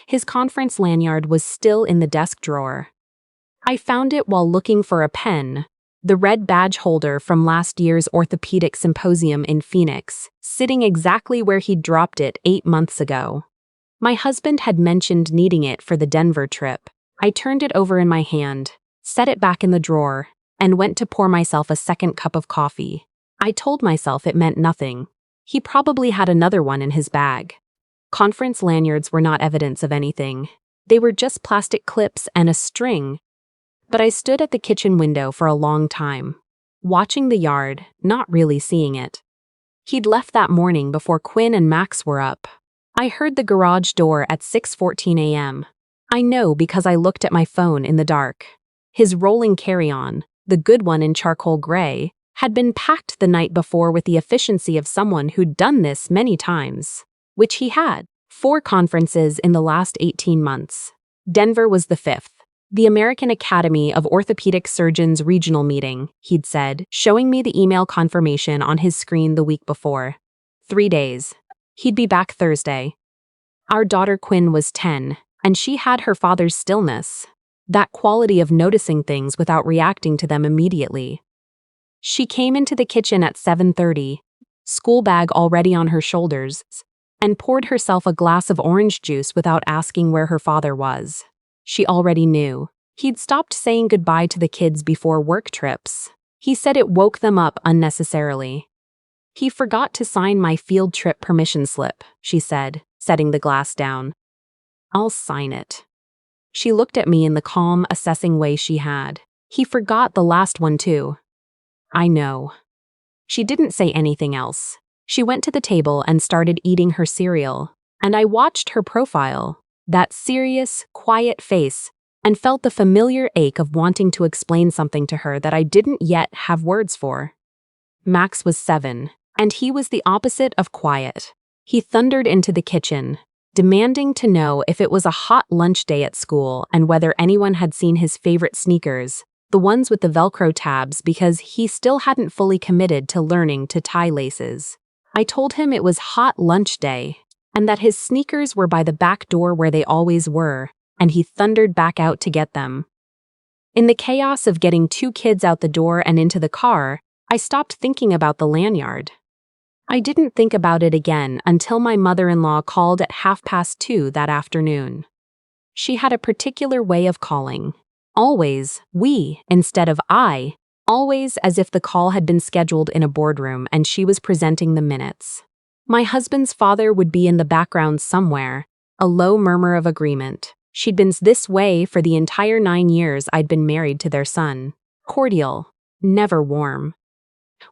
His conference lanyard was still in the desk drawer. I found it while looking for a pen, the red badge holder from last year's orthopedic symposium in Phoenix, sitting exactly where he'd dropped it 8 months ago. My husband had mentioned needing it for the Denver trip. I turned it over in my hand, set it back in the drawer, and went to pour myself a second cup of coffee. I told myself it meant nothing. He probably had another one in his bag. Conference lanyards were not evidence of anything. They were just plastic clips and a string. But I stood at the kitchen window for a long time, watching the yard, not really seeing it. He'd left that morning before Quinn and Max were up. I heard the garage door at 6:14 a.m. I know because I looked at my phone in the dark. His rolling carry-on, the good one in charcoal gray, had been packed the night before with the efficiency of someone who'd done this many times, which he had. 4 conferences in the last 18 months. Denver was the 5th. The American Academy of Orthopedic Surgeons regional meeting, he'd said, showing me the email confirmation on his screen the week before. 3 days. He'd be back Thursday. Our daughter Quinn was 10, and she had her father's stillness, that quality of noticing things without reacting to them immediately. She came into the kitchen at 7:30, school bag already on her shoulders, and poured herself a glass of orange juice without asking where her father was. She already knew. He'd stopped saying goodbye to the kids before work trips. He said it woke them up unnecessarily. He forgot to sign my field trip permission slip, she said, setting the glass down. I'll sign it. She looked at me in the calm, assessing way she had. He forgot the last one too. I know. She didn't say anything else. She went to the table and started eating her cereal, and I watched her profile, that serious, quiet face, and felt the familiar ache of wanting to explain something to her that I didn't yet have words for. Max was 7, and he was the opposite of quiet. He thundered into the kitchen, demanding to know if it was a hot lunch day at school and whether anyone had seen his favorite sneakers, the ones with the Velcro tabs, because he still hadn't fully committed to learning to tie laces. I told him it was hot lunch day, and that his sneakers were by the back door where they always were, and he thundered back out to get them. In the chaos of getting 2 kids out the door and into the car, I stopped thinking about the lanyard. I didn't think about it again until my mother-in-law called at 2:30 that afternoon. She had a particular way of calling. Always we instead of I, always as if the call had been scheduled in a boardroom and she was presenting the minutes. My husband's father would be in the background somewhere, a low murmur of agreement. She'd been this way for the entire 9 years I'd been married to their son. Cordial, never warm.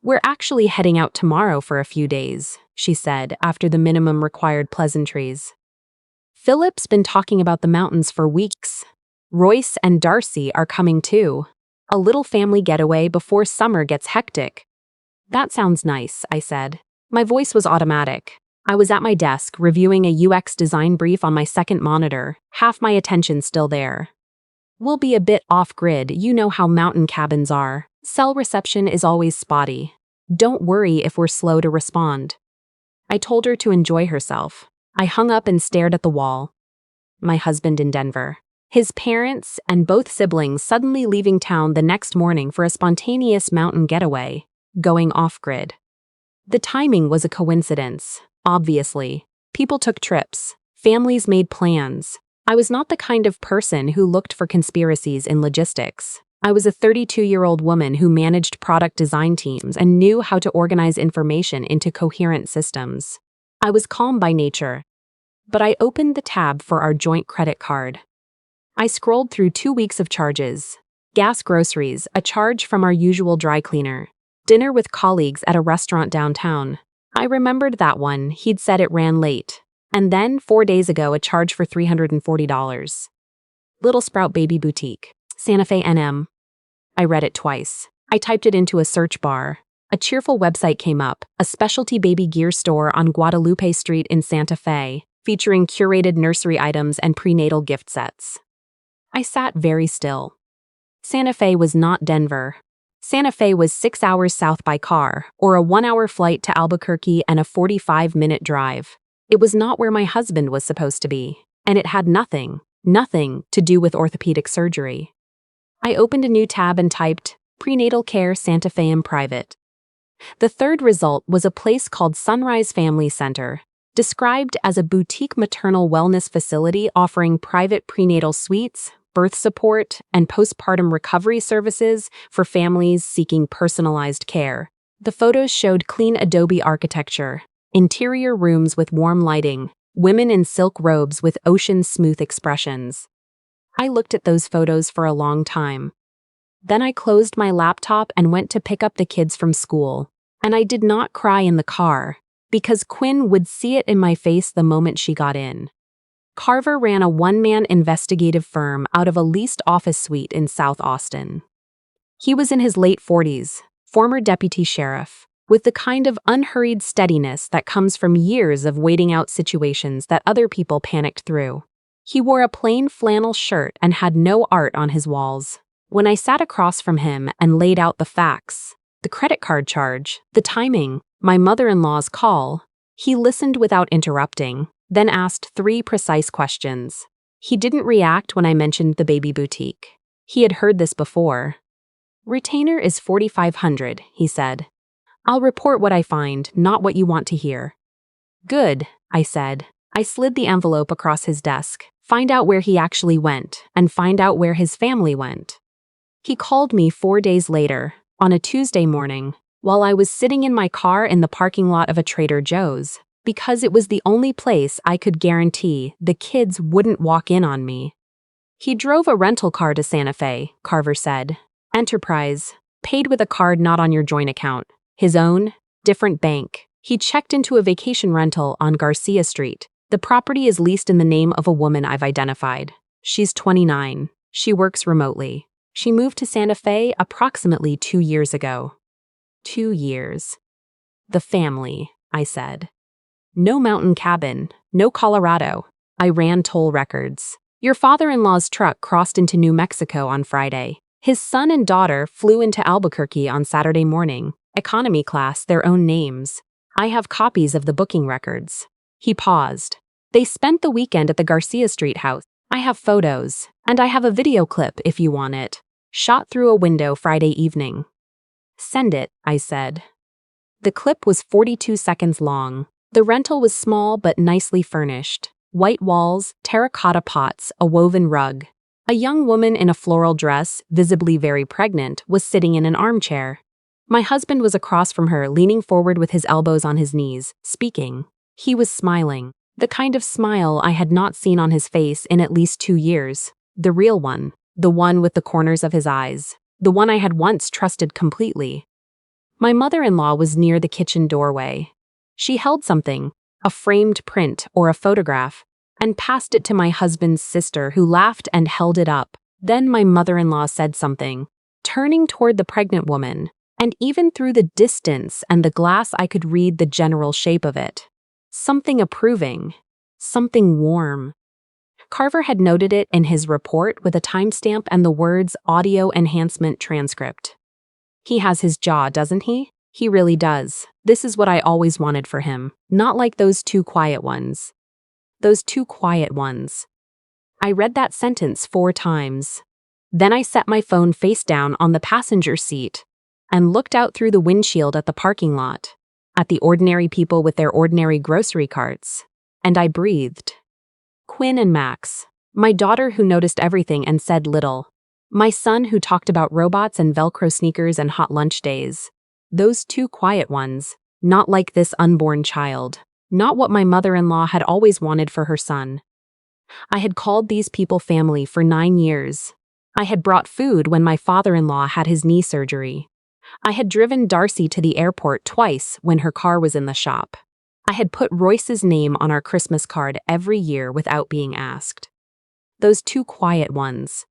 We're actually heading out tomorrow for a few days, she said after the minimum required pleasantries. Philip's been talking about the mountains for weeks. Royce and Darcy are coming too. A little family getaway before summer gets hectic. That sounds nice, I said. My voice was automatic. I was at my desk reviewing a UX design brief on my second monitor, half my attention still there. We'll be a bit off-grid, you know how mountain cabins are. Cell reception is always spotty. Don't worry if we're slow to respond. I told her to enjoy herself. I hung up and stared at the wall. My husband in Denver. His parents and both siblings suddenly leaving town the next morning for a spontaneous mountain getaway, going off-grid. The timing was a coincidence, obviously. People took trips. Families made plans. I was not the kind of person who looked for conspiracies in logistics. I was a 32-year-old woman who managed product design teams and knew how to organize information into coherent systems. I was calm by nature. But I opened the tab for our joint credit card. I scrolled through 2 weeks of charges. Gas, groceries, a charge from our usual dry cleaner. Dinner with colleagues at a restaurant downtown. I remembered that one, he'd said it ran late. And then, 4 days ago, a charge for $340. Little Sprout Baby Boutique, Santa Fe, NM. I read it twice. I typed it into a search bar. A cheerful website came up, a specialty baby gear store on Guadalupe Street in Santa Fe, featuring curated nursery items and prenatal gift sets. I sat very still. Santa Fe was not Denver. Santa Fe was 6 hours south by car, or a 1-hour flight to Albuquerque and a 45-minute drive. It was not where my husband was supposed to be. and it had nothing to do with orthopedic surgery. I opened a new tab and typed, Prenatal Care Santa Fe in private. The third result was a place called Sunrise Family Center, described as a boutique maternal wellness facility offering private prenatal suites, birth support, and postpartum recovery services for families seeking personalized care. The photos showed clean adobe architecture, interior rooms with warm lighting, women in silk robes with ocean-smooth expressions. I looked at those photos for a long time. Then I closed my laptop and went to pick up the kids from school. And I did not cry in the car, because Quinn would see it in my face the moment she got in. Carver ran a one-man investigative firm out of a leased office suite in South Austin. He was in his late 40s, former deputy sheriff, with the kind of unhurried steadiness that comes from years of waiting out situations that other people panicked through. He wore a plain flannel shirt and had no art on his walls. When I sat across from him and laid out the facts, the credit card charge, the timing, my mother-in-law's call, he listened without interrupting, then asked 3 precise questions. He didn't react when I mentioned the baby boutique. He had heard this before. Retainer is $4,500, he said. I'll report what I find, not what you want to hear. Good, I said. I slid the envelope across his desk, find out where he actually went, and find out where his family went. He called me 4 days later, on a Tuesday morning, while I was sitting in my car in the parking lot of a Trader Joe's, because it was the only place I could guarantee the kids wouldn't walk in on me. He drove a rental car to Santa Fe, Carver said. Enterprise, paid with a card not on your joint account. His own, different bank. He checked into a vacation rental on Garcia Street. The property is leased in the name of a woman I've identified. She's 29. She works remotely. She moved to Santa Fe approximately 2 years ago. 2 years. The family, I said. No mountain cabin, no Colorado. I ran toll records. Your father-in-law's truck crossed into New Mexico on Friday. His son and daughter flew into Albuquerque on Saturday morning. Economy class, their own names. I have copies of the booking records. He paused. They spent the weekend at the Garcia Street house. I have photos, and I have a video clip if you want it. Shot through a window Friday evening. Send it, I said. The clip was 42 seconds long. The rental was small but nicely furnished. White walls, terracotta pots, a woven rug. A young woman in a floral dress, visibly very pregnant, was sitting in an armchair. My husband was across from her, leaning forward with his elbows on his knees, speaking. He was smiling. The kind of smile I had not seen on his face in at least 2 years. The real one. The one with the corners of his eyes. The one I had once trusted completely. My mother-in-law was near the kitchen doorway. She held something, a framed print or a photograph, and passed it to my husband's sister, who laughed and held it up. Then my mother-in-law said something, turning toward the pregnant woman, and even through the distance and the glass I could read the general shape of it. Something approving. Something warm. Carver had noted it in his report with a timestamp and the words audio enhancement transcript. He has his jaw, doesn't he? He really does. This is what I always wanted for him. Not like those 2 quiet ones. Those 2 quiet ones. I read that sentence 4 times. Then I set my phone face down on the passenger seat and looked out through the windshield at the parking lot, at the ordinary people with their ordinary grocery carts, and I breathed. Quinn and Max. My daughter who noticed everything and said little. My son who talked about robots and Velcro sneakers and hot lunch days. Those 2 quiet ones, not like this unborn child, not what my mother-in-law had always wanted for her son. I had called these people family for 9 years. I had brought food when my father-in-law had his knee surgery. I had driven Darcy to the airport twice when her car was in the shop. I had put Royce's name on our Christmas card every year without being asked. Those 2 quiet ones.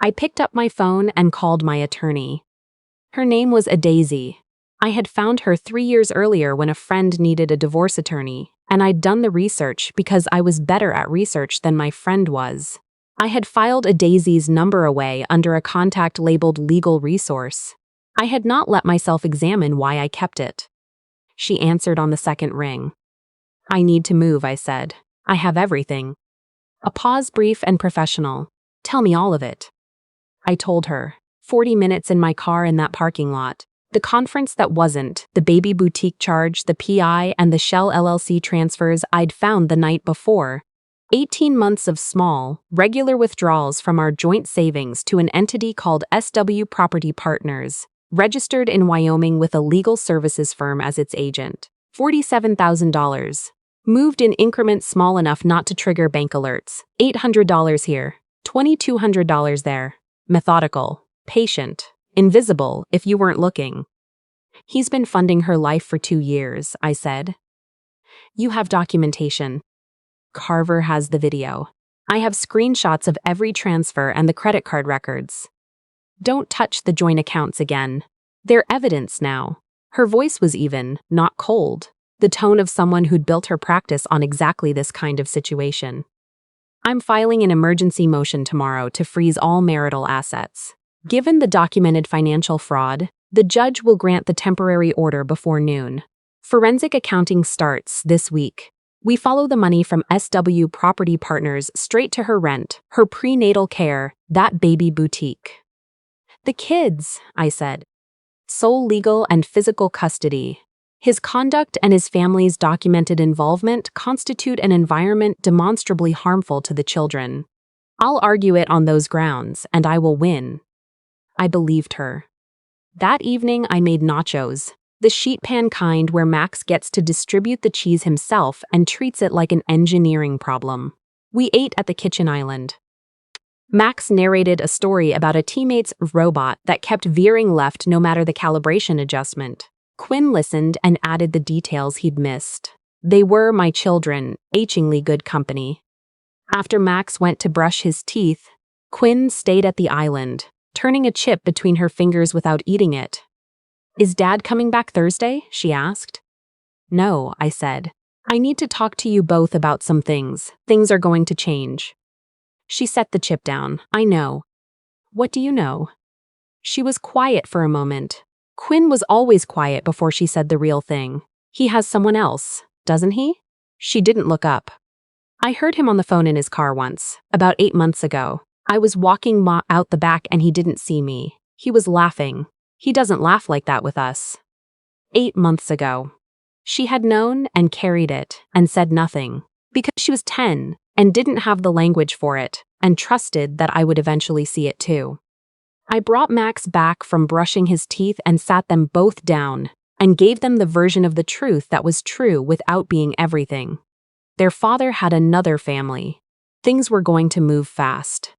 I picked up my phone and called my attorney. Her name was Daisy. I had found her 3 years earlier when a friend needed a divorce attorney, and I'd done the research because I was better at research than my friend was. I had filed Daisy's number away under a contact labeled legal resource. I had not let myself examine why I kept it. She answered on the second ring. I need to move, I said. I have everything. A pause, brief and professional. Tell me all of it. I told her. 40 minutes in my car in that parking lot. The conference that wasn't, the baby boutique charge, the PI, and the Shell LLC transfers I'd found the night before. 18 months of small, regular withdrawals from our joint savings to an entity called SW Property Partners, registered in Wyoming with a legal services firm as its agent. $47,000. Moved in increments small enough not to trigger bank alerts. $800 here, $2,200 there. Methodical, patient, invisible if you weren't looking. He's been funding her life for 2 years, I said. You have documentation. Carver has the video. I have screenshots of every transfer and the credit card records. Don't touch the joint accounts again. They're evidence now. Her voice was even, not cold, the tone of someone who'd built her practice on exactly this kind of situation. I'm filing an emergency motion tomorrow to freeze all marital assets. Given the documented financial fraud, the judge will grant the temporary order before noon. Forensic accounting starts this week. We follow the money from SW Property Partners straight to her rent, her prenatal care, that baby boutique. The kids, I said. Sole legal and physical custody. His conduct and his family's documented involvement constitute an environment demonstrably harmful to the children. I'll argue it on those grounds, and I will win. I believed her. That evening I made nachos, the sheet pan kind where Max gets to distribute the cheese himself and treats it like an engineering problem. We ate at the kitchen island. Max narrated a story about a teammate's robot that kept veering left no matter the calibration adjustment. Quinn listened and added the details he'd missed. They were my children, achingly good company. After Max went to brush his teeth, Quinn stayed at the island, turning a chip between her fingers without eating it. Is Dad coming back Thursday? She asked. No, I said. I need to talk to you both about some things. Things are going to change. She set the chip down. I know. What do you know? She was quiet for a moment. Quinn was always quiet before she said the real thing. He has someone else, doesn't he? She didn't look up. I heard him on the phone in his car once, about 8 months ago. I was walking out the back and he didn't see me. He was laughing. He doesn't laugh like that with us. 8 months ago. She had known and carried it and said nothing because she was 10 and didn't have the language for it and trusted that I would eventually see it too. I brought Max back from brushing his teeth and sat them both down and gave them the version of the truth that was true without being everything. Their father had another family. Things were going to move fast.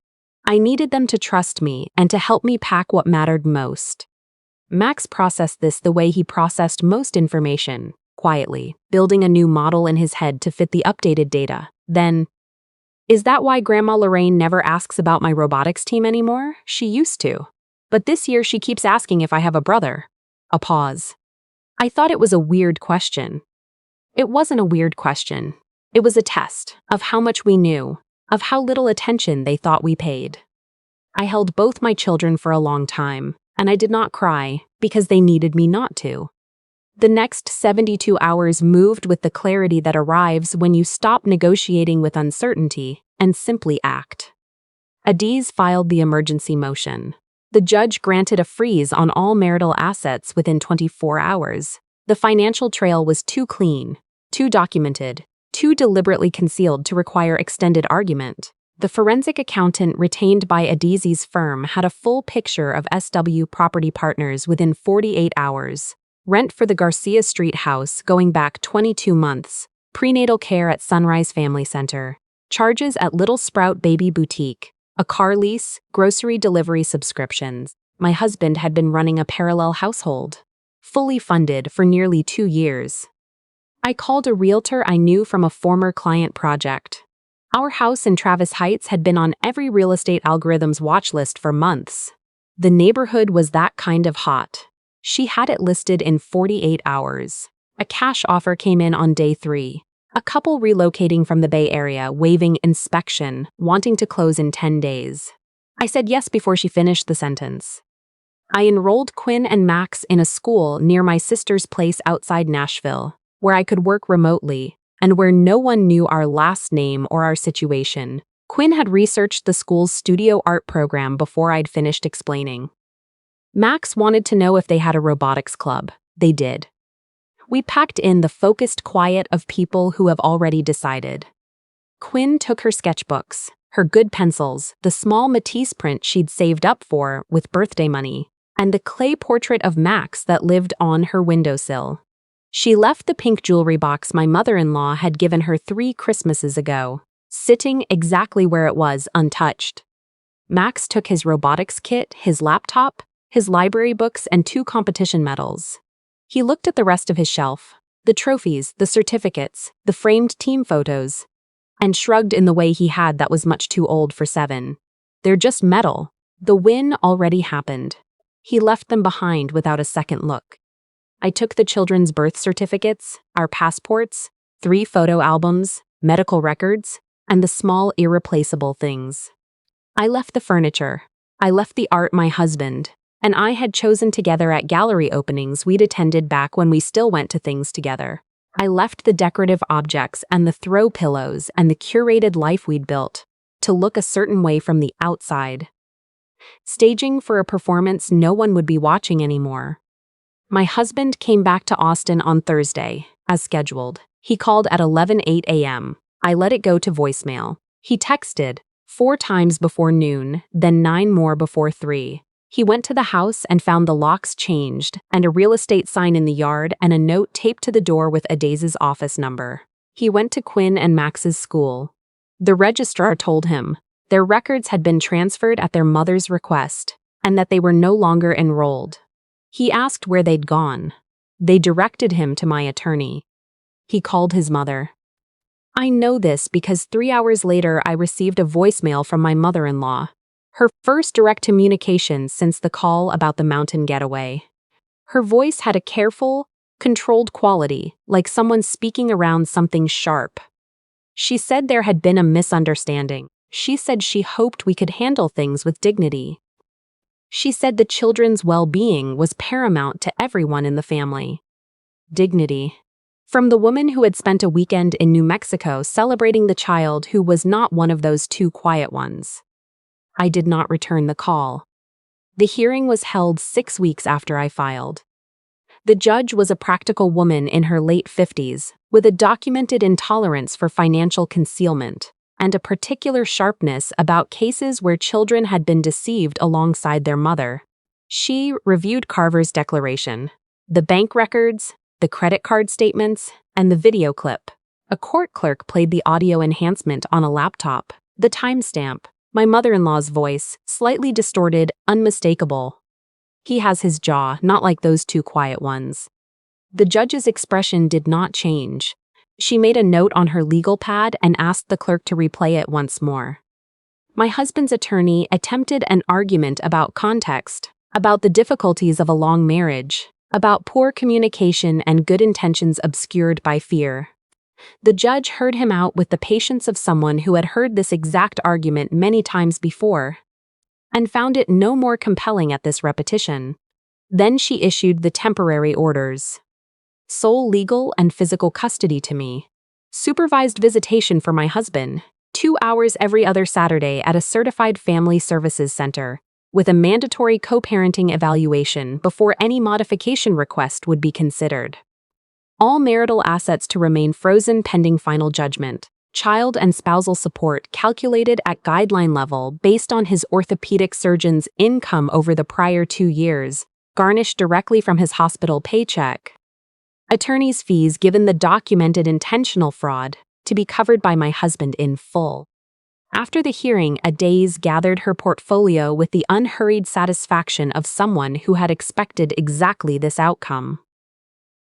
I needed them to trust me and to help me pack what mattered most. Max processed this the way he processed most information, quietly, building a new model in his head to fit the updated data. Then, is that why Grandma Lorraine never asks about my robotics team anymore? She used to. But this year she keeps asking if I have a brother. A pause. I thought it was a weird question. It wasn't a weird question. It was a test of how much we knew, of how little attention they thought we paid. I held both my children for a long time, and I did not cry because they needed me not to. The next 72 hours moved with the clarity that arrives when you stop negotiating with uncertainty and simply act. Adiz filed the emergency motion. The judge granted a freeze on all marital assets within 24 hours. The financial trail was too clean, too documented, too deliberately concealed to require extended argument. The forensic accountant retained by Adiz's firm had a full picture of SW Property Partners within 48 hours. Rent for the Garcia Street house going back 22 months. Prenatal care at Sunrise Family Center. Charges at Little Sprout Baby Boutique. A car lease, grocery delivery subscriptions. My husband had been running a parallel household. Fully funded for nearly 2 years. I called a realtor I knew from a former client project. Our house in Travis Heights had been on every real estate algorithm's watch list for months. The neighborhood was that kind of hot. She had it listed in 48 hours. A cash offer came in on day 3. A couple relocating from the Bay Area, waiving inspection, wanting to close in 10 days. I said yes before she finished the sentence. I enrolled Quinn and Max in a school near my sister's place outside Nashville, where I could work remotely, and where no one knew our last name or our situation, Quinn had researched the school's studio art program before I'd finished explaining. Max wanted to know if they had a robotics club. They did. We packed in the focused quiet of people who have already decided. Quinn took her sketchbooks, her good pencils, the small Matisse print she'd saved up for with birthday money, and the clay portrait of Max that lived on her windowsill. She left the pink jewelry box my mother-in-law had given her 3 Christmases ago, sitting exactly where it was, untouched. Max took his robotics kit, his laptop, his library books, and 2 competition medals. He looked at the rest of his shelf, the trophies, the certificates, the framed team photos, and shrugged in the way he had that was much too old for 7. They're just metal. The win already happened. He left them behind without a second look. I took the children's birth certificates, our passports, 3 photo albums, medical records, and the small irreplaceable things. I left the furniture. I left the art my husband and I had chosen together at gallery openings we'd attended back when we still went to things together. I left the decorative objects and the throw pillows and the curated life we'd built to look a certain way from the outside. Staging for a performance no one would be watching anymore. My husband came back to Austin on Thursday, as scheduled. He called at 11:08 a.m. I let it go to voicemail. He texted 4 times before noon, then 9 more before 3. He went to the house and found the locks changed and a real estate sign in the yard and a note taped to the door with Adaise's office number. He went to Quinn and Max's school. The registrar told him their records had been transferred at their mother's request and that they were no longer enrolled. He asked where they'd gone. They directed him to my attorney. He called his mother. I know this because 3 hours later I received a voicemail from my mother-in-law. Her first direct communication since the call about the mountain getaway. Her voice had a careful, controlled quality, like someone speaking around something sharp. She said there had been a misunderstanding. She said she hoped we could handle things with dignity. She said the children's well-being was paramount to everyone in the family. Dignity. From the woman who had spent a weekend in New Mexico celebrating the child who was not one of those 2 quiet ones. I did not return the call. The hearing was held 6 weeks after I filed. The judge was a practical woman in her late 50s, with a documented intolerance for financial concealment, and a particular sharpness about cases where children had been deceived alongside their mother. She reviewed Carver's declaration, the bank records, the credit card statements, and the video clip. A court clerk played the audio enhancement on a laptop, the timestamp. My mother-in-law's voice, slightly distorted, unmistakable. He has his jaw, not like those 2 quiet ones. The judge's expression did not change. She made a note on her legal pad and asked the clerk to replay it once more. My husband's attorney attempted an argument about context, about the difficulties of a long marriage, about poor communication and good intentions obscured by fear. The judge heard him out with the patience of someone who had heard this exact argument many times before, and found it no more compelling at this repetition. Then she issued the temporary orders. Sole legal and physical custody to me. Supervised visitation for my husband, 2 hours every other Saturday at a certified family services center, with a mandatory co-parenting evaluation before any modification request would be considered. All marital assets to remain frozen pending final judgment. Child and spousal support calculated at guideline level based on his orthopedic surgeon's income over the prior 2 years, garnished directly from his hospital paycheck. Attorney's fees given the documented intentional fraud to be covered by my husband in full. After the hearing, Adaise gathered her portfolio with the unhurried satisfaction of someone who had expected exactly this outcome.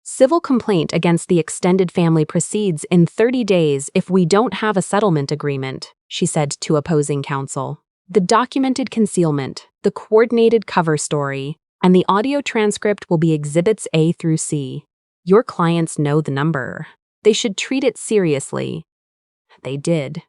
Civil complaint against the extended family proceeds in 30 days if we don't have a settlement agreement, she said to opposing counsel. The documented concealment, the coordinated cover story, and the audio transcript will be Exhibits A through C. Your clients know the number. They should treat it seriously. They did.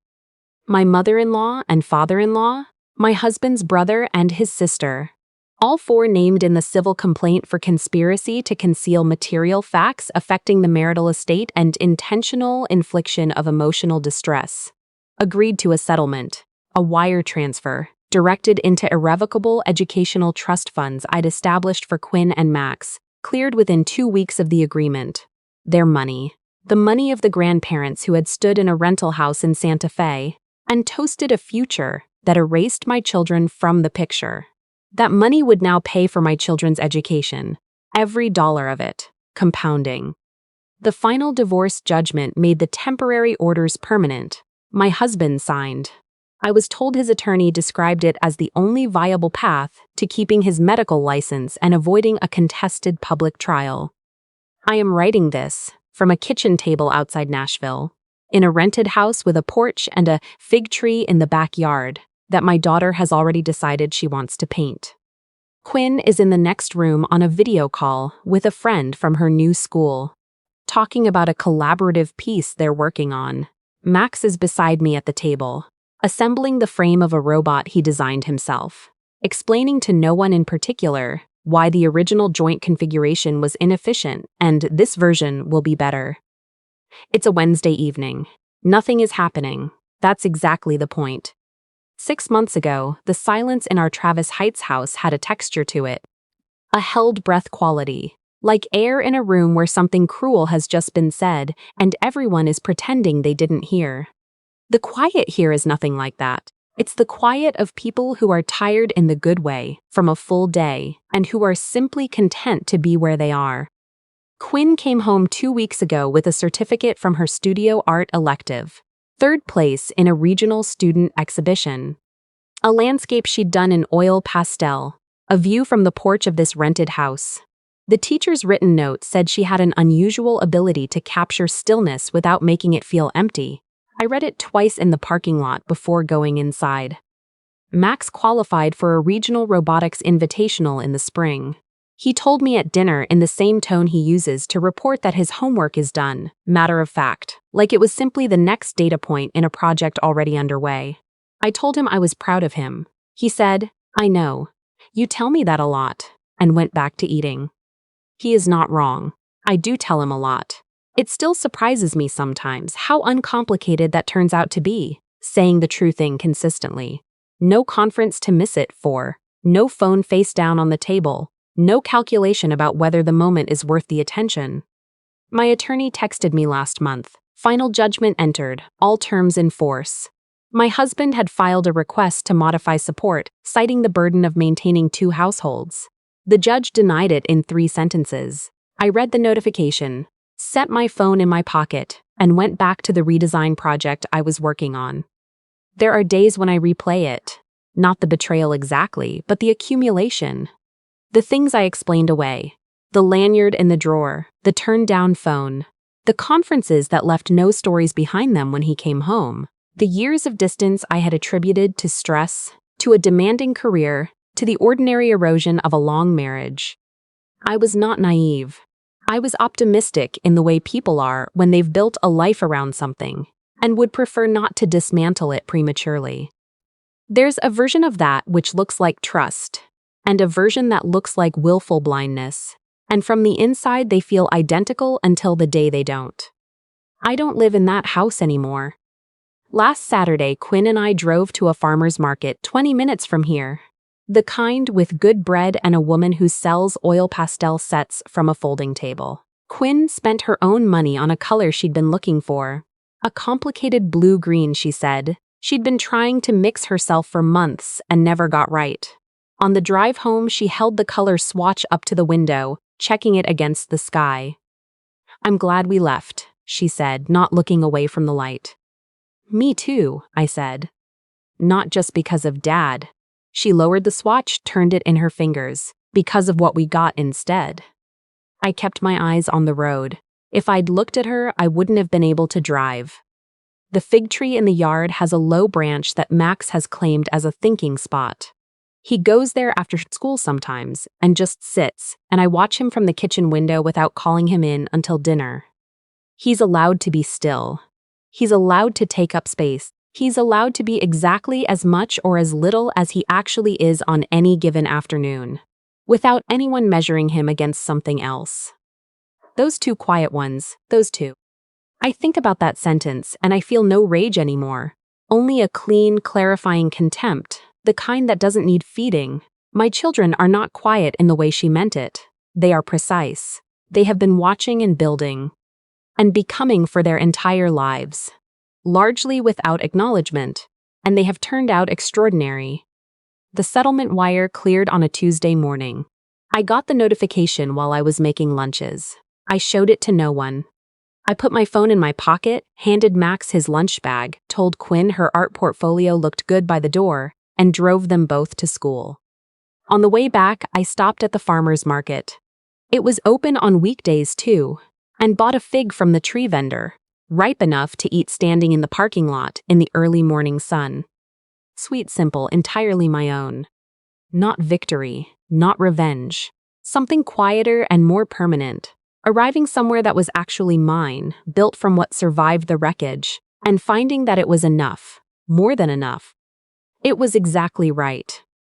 My mother-in-law and father-in-law, my husband's brother and his sister, all 4 named in the civil complaint for conspiracy to conceal material facts affecting the marital estate and intentional infliction of emotional distress, agreed to a settlement. a wire transfer, directed into irrevocable educational trust funds I'd established for Quinn and Max, cleared within 2 weeks of the agreement. Their money. The money of the grandparents who had stood in a rental house in Santa Fe and toasted a future that erased my children from the picture. That money would now pay for my children's education, every dollar of it, compounding. The final divorce judgment made the temporary orders permanent. My husband signed. I was told his attorney described it as the only viable path to keeping his medical license and avoiding a contested public trial. I am writing this from a kitchen table outside Nashville, in a rented house with a porch and a fig tree in the backyard that my daughter has already decided she wants to paint. Quinn is in the next room on a video call with a friend from her new school, talking about a collaborative piece they're working on. Max is beside me at the table, assembling the frame of a robot he designed himself, explaining to no one in particular why the original joint configuration was inefficient and this version will be better. It's a Wednesday evening. Nothing is happening. That's exactly the point. 6 months ago, the silence in our Travis Heights house had a texture to it. A held breath quality, like air in a room where something cruel has just been said and everyone is pretending they didn't hear. The quiet here is nothing like that. It's the quiet of people who are tired in the good way from a full day and who are simply content to be where they are. Quinn came home 2 weeks ago with a certificate from her studio art elective, 3rd place in a regional student exhibition. A landscape she'd done in oil pastel, a view from the porch of this rented house. The teacher's written note said she had an unusual ability to capture stillness without making it feel empty. I read it twice in the parking lot before going inside. Max qualified for a regional robotics invitational in the spring. He told me at dinner in the same tone he uses to report that his homework is done, matter of fact, like it was simply the next data point in a project already underway. I told him I was proud of him. He said, "I know. You tell me that a lot," and went back to eating. He is not wrong. I do tell him a lot. It still surprises me sometimes how uncomplicated that turns out to be, saying the true thing consistently. No conference to miss it for, no phone face down on the table, no calculation about whether the moment is worth the attention. My attorney texted me last month. Final judgment entered, all terms in force. My husband had filed a request to modify support, citing the burden of maintaining 2 households. The judge denied it in 3 sentences. I read the notification, set my phone in my pocket, and went back to the redesign project I was working on. There are days when I replay it. Not the betrayal exactly, but the accumulation. The things I explained away. The lanyard in the drawer, the turned-down phone, the conferences that left no stories behind them when he came home, the years of distance I had attributed to stress, to a demanding career, to the ordinary erosion of a long marriage. I was not naive. I was optimistic in the way people are when they've built a life around something, and would prefer not to dismantle it prematurely. There's a version of that which looks like trust, and a version that looks like willful blindness, and from the inside they feel identical until the day they don't. I don't live in that house anymore. Last Saturday, Quinn and I drove to a farmer's market 20 minutes from here. The kind with good bread and a woman who sells oil pastel sets from a folding table. Quinn spent her own money on a color she'd been looking for. A complicated blue-green, she said. She'd been trying to mix herself for months and never got right. On the drive home, she held the color swatch up to the window, checking it against the sky. "I'm glad we left," she said, not looking away from the light. "Me too," I said. "Not just because of Dad." She lowered the swatch, turned it in her fingers. "Because of what we got instead." I kept my eyes on the road. If I'd looked at her, I wouldn't have been able to drive. The fig tree in the yard has a low branch that Max has claimed as a thinking spot. He goes there after school sometimes and just sits, and I watch him from the kitchen window without calling him in until dinner. He's allowed to be still. He's allowed to take up space. He's allowed to be exactly as much or as little as he actually is on any given afternoon, without anyone measuring him against something else. Those 2 quiet ones, those 2. I think about that sentence and I feel no rage anymore. Only a clean, clarifying contempt, the kind that doesn't need feeding. My children are not quiet in the way she meant it. They are precise. They have been watching and building and becoming for their entire lives, largely without acknowledgement, and they have turned out extraordinary. The settlement wire cleared on a Tuesday morning. I got the notification while I was making lunches. I showed it to no one. I put my phone in my pocket, handed Max his lunch bag, told Quinn her art portfolio looked good by the door, and drove them both to school. On the way back, I stopped at the farmer's market. It was open on weekdays too, and bought a fig from the tree vendor, ripe enough to eat standing in the parking lot in the early morning sun. Sweet, simple, entirely my own. Not victory, not revenge. Something quieter and more permanent. Arriving somewhere that was actually mine, built from what survived the wreckage, and finding that it was enough, more than enough. It was exactly right.